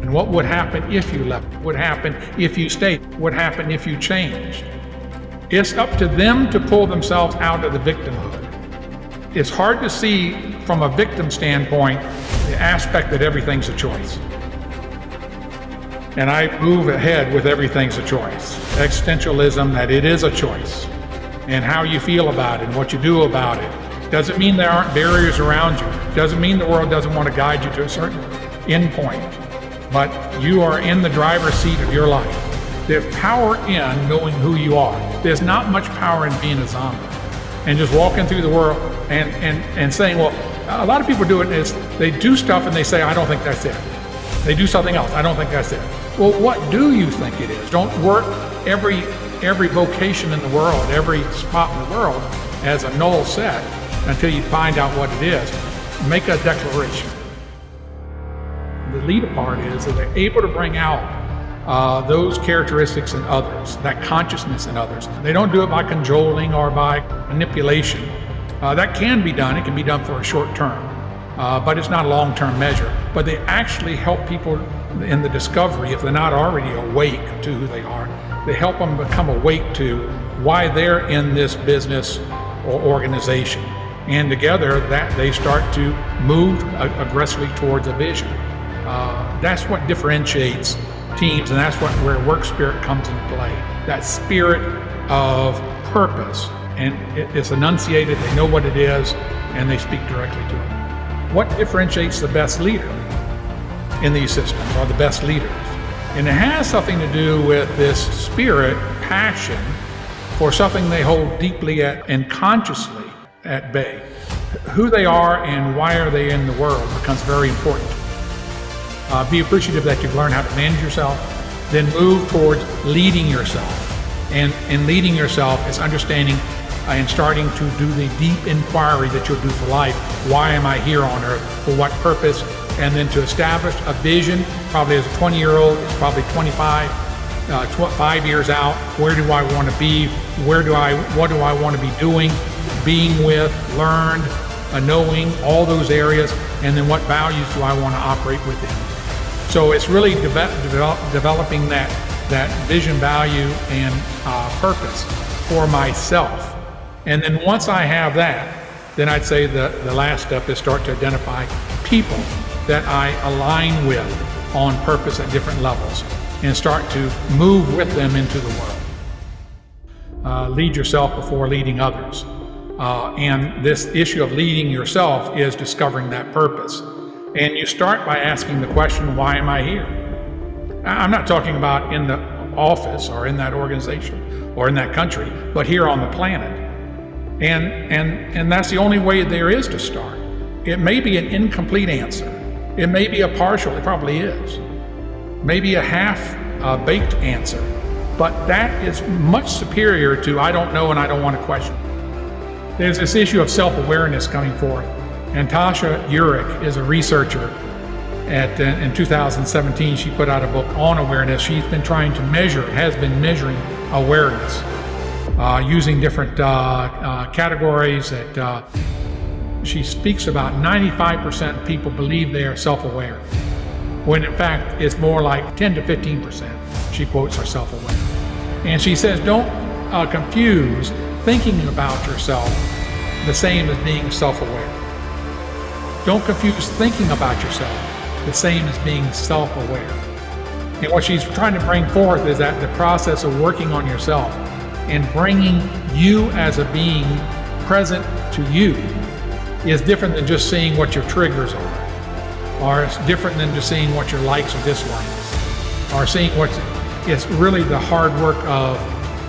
And what would happen if you left? What would happen if you stayed? What would happen if you changed? It's up to them to pull themselves out of the victimhood. It's hard to see from a victim standpoint the aspect that everything's a choice. And I move ahead with everything's a choice. Existentialism, that it is a choice. And how you feel about it and what you do about it. Doesn't mean there aren't barriers around you. Doesn't mean the world doesn't want to guide you to a certain end point. But you are in the driver's seat of your life. There's power in knowing who you are. There's not much power in being a zombie and just walking through the world and saying, well, a lot of people do it is they do stuff and they say, I don't think that's it. They do something else. I don't think that's it. Well, what do you think it is? Don't work every vocation in the world, every spot in the world as a null set until you find out what it is. Make a declaration. The leader part is that they're able to bring out those characteristics in others, that consciousness in others. They don't do it by cajoling or by manipulation. That can be done. It can be done for a short term, but it's not a long-term measure. But they actually help people in the discovery, if they're not already awake to who they are. They help them become awake to why they're in this business or organization. And together, that they start to move aggressively towards a vision. That's what differentiates teams, and that's where work spirit comes into play. That spirit of purpose, and it's enunciated, they know what it is, and they speak directly to it. What differentiates the best leader in these systems, or the best leaders? And it has something to do with this spirit, passion, for something they hold deeply at and consciously at bay. Who they are and why are they in the world becomes very important. Be appreciative that you've learned how to manage yourself, then move towards leading yourself. And leading yourself is understanding and starting to do the deep inquiry that you'll do for life. Why am I here on earth? For what purpose? And then to establish a vision, probably as a 20-year-old, it's probably 25, 5 years out. Where do I want to be? What do I want to be doing, being with, learned, knowing, all those areas, and then what values do I want to operate within? So it's really developing that vision, value, and purpose for myself. And then once I have that, then I'd say the last step is start to identify people that I align with on purpose at different levels and start to move with them into the world. Lead yourself before leading others. And this issue of leading yourself is discovering that purpose. And you start by asking the question, why am I here? I'm not talking about in the office or in that organization or in that country, but here on the planet. And that's the only way there is to start. It may be an incomplete answer. It may be a partial, it probably is. Maybe a half-baked answer. But that is much superior to I don't know and I don't want to question. There's this issue of self-awareness coming forth. And Tasha Eurich is a researcher. In 2017, she put out a book on awareness. She's been trying to has been measuring awareness using different categories that she speaks about 95% of people believe they are self-aware, when in fact it's more like 10 to 15%, she quotes, are self-aware. And she says, don't confuse thinking about yourself the same as being self-aware. Don't confuse thinking about yourself the same as being self-aware. And what she's trying to bring forth is that the process of working on yourself and bringing you as a being present to you is different than just seeing what your triggers are, or it's different than just seeing what your likes or dislikes, or seeing it's really the hard work of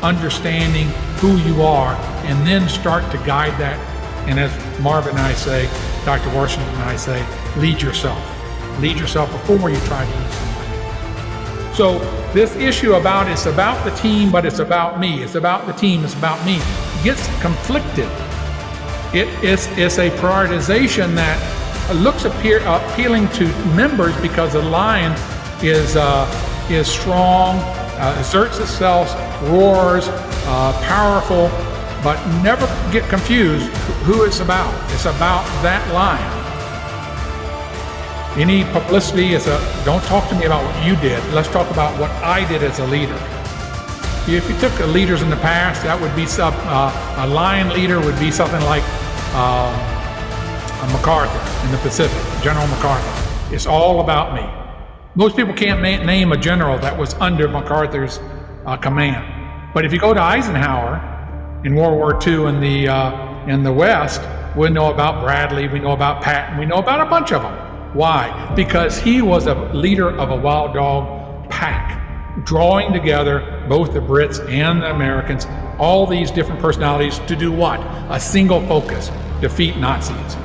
understanding who you are and then start to guide that. And as Marvin and I say, Dr. Washington and I say, lead yourself. Lead yourself before you try to lead somebody. So this issue it's about the team, but it's about me. It's about the team, it's about me. Gets conflicted. It's a prioritization that looks appealing to members because the lion is strong, asserts itself, roars, powerful, but never get confused who it's about. It's about that lion. Any publicity don't talk to me about what you did. Let's talk about what I did as a leader. If you took the leaders in the past, that would be a line leader would be something like MacArthur in the Pacific, General MacArthur. It's all about me. Most people can't name a general that was under MacArthur's command. But if you go to Eisenhower in World War II in the West, we know about Bradley, we know about Patton, we know about a bunch of them. Why? Because he was a leader of a wild dog pack, drawing together both the Brits and the Americans, all these different personalities to do what? A single focus: defeat Nazis.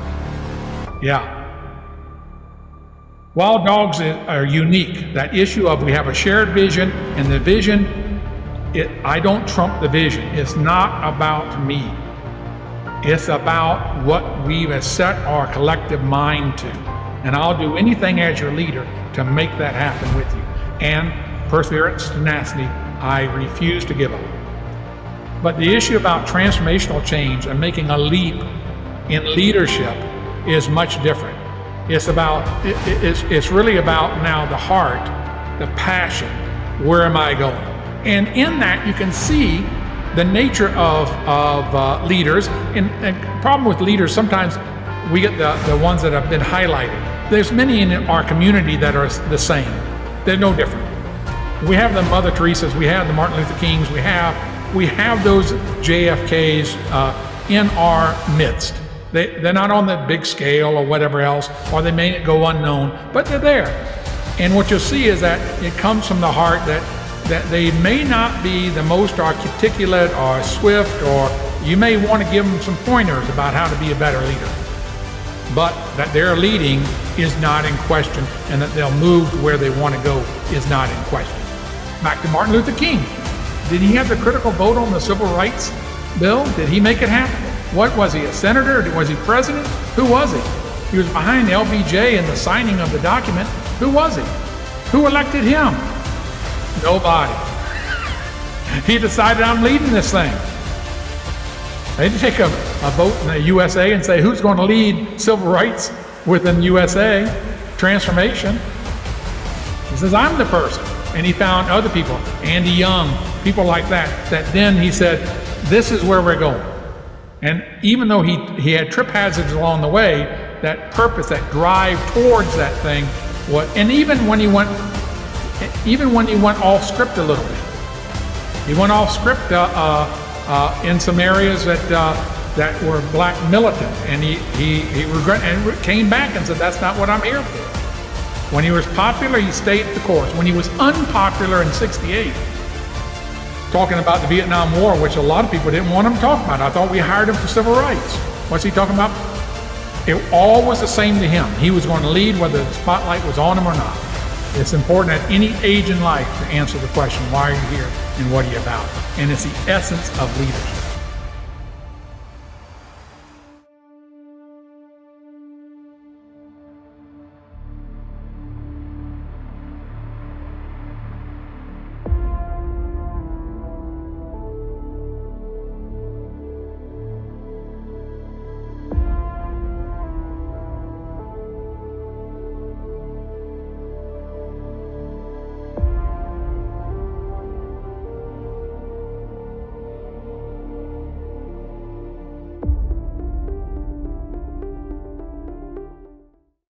Yeah. Wild dogs are unique. That issue of we have a shared vision, and the vision, I don't trump the vision. It's not about me. It's about what we've set our collective mind to. And I'll do anything as your leader to make that happen with you. And perseverance, tenacity, I refuse to give up. But the issue about transformational change and making a leap in leadership is much different. It's really about now the heart, the passion, where am I going? And in that you can see the nature of leaders. And the problem with leaders, sometimes we get the ones that have been highlighted. There's many in our community that are the same. They're no different. We have the Mother Teresas, we have the Martin Luther Kings, we have those JFKs in our midst. They're not on the big scale or whatever else, or they may go unknown, but they're there. And what you'll see is that it comes from the heart that they may not be the most articulate or swift, or you may want to give them some pointers about how to be a better leader. But that their leading is not in question, and that they'll move to where they want to go is not in question. Back to Martin Luther King. Did he have the critical vote on the Civil Rights Bill? Did he make it happen? What was he, a senator? Was he president? Who was he? He was behind the LBJ and the signing of the document. Who was he? Who elected him? Nobody. He decided, I'm leading this thing. They didn't take a vote in the USA and say, who's going to lead civil rights within USA transformation? He says, I'm the person. And he found other people, Andy Young, people like that then he said, this is where we're going. And even though he had trip hazards along the way, that purpose, that drive towards that thing, and even when he went off script a little bit, he went off script in some areas that were black militant, and he regret and came back and said, that's not what I'm here for. When he was popular, he stayed the course. When he was unpopular in '68, talking about the Vietnam War, which a lot of people didn't want him to talk about. I thought we hired him for civil rights. What's he talking about? It all was the same to him. He was going to lead whether the spotlight was on him or not. It's important at any age in life to answer the question, why are you here and what are you about? And it's the essence of leadership.